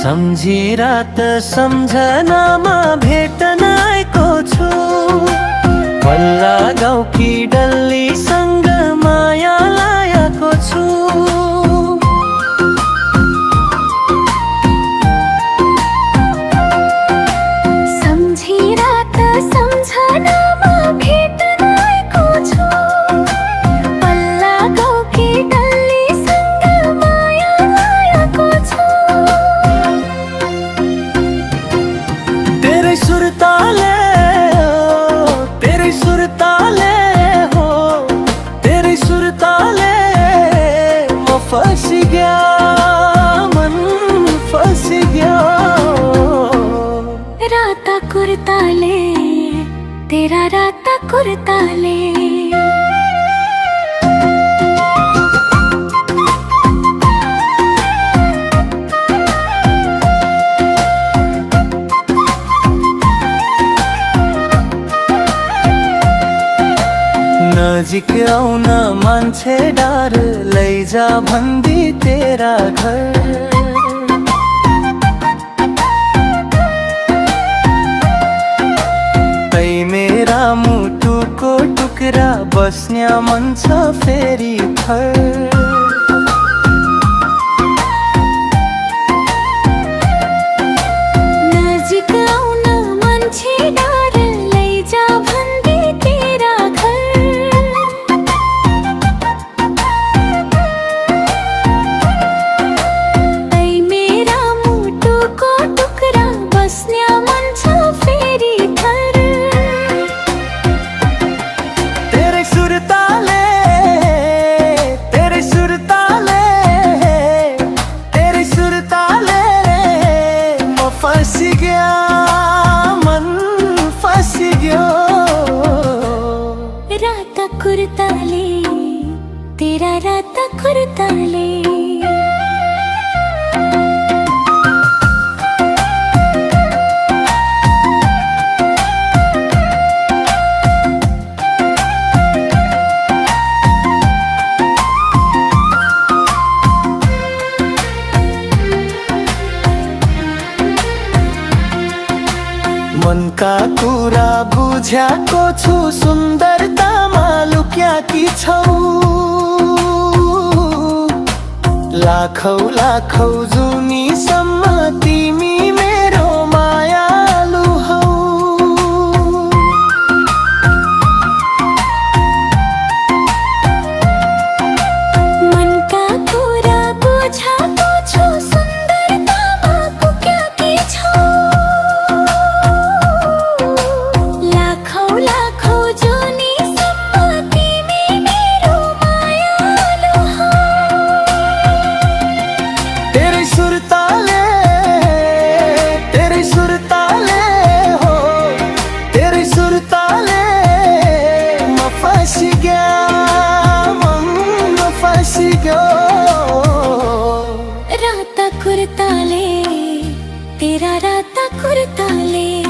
सम्झी रात सम्झनामा भेट्न आएको छु। पल्ला गाउँकी डल्लीसँग माया लाएको छु। सम्झी रात सम्झनामा भेट्न आएको छु। पल्ला गाउँकी डल्लीसँग माया लाएको छु। तेरै सुरताले हो, तेरै सुरताले म फंसी गया, मन फंसी गया। राता कुर्ताले, तेरा राता कुर्ताले। नजिक आउन मान्छे डर, लैजा भन्दी तेरा घर। तै मेरा मुटुको टुक्रा, बस्न्या मन छ फेरि थर। नजिक आउन मान्छे डर, लैजा भन्दी तेरा घर। तै मेरा मुटुको टुक्रा, बस्न्या मन छ फेरि थर। तेरै सुरताले, तेरै सुरताले, तेरै सुरताले म फंसी गया, मन फंसी गयो। राता कुर्ताले, तेरा राता कुर्ताले। मनका कुरा बुझ्याको छु, सुन्दरतामा लुक्याकी छौ। लाखौं लाखौं जुनीसम्म तिमी मेरो मायालु हौ। मनका कुरा बुझ्याको छु, सुन्दरतामा लुक्याकी छौ। लाखौं लाखौं जुनीसम्म तिमी मेरो मायालु हौ। तेरै सुरताले, तेरै सुरताले हो, तेरै सुरताले म फंसी गया, म फंसी गयो। राता कुर्ताले, तेरा राता कुर्ताले।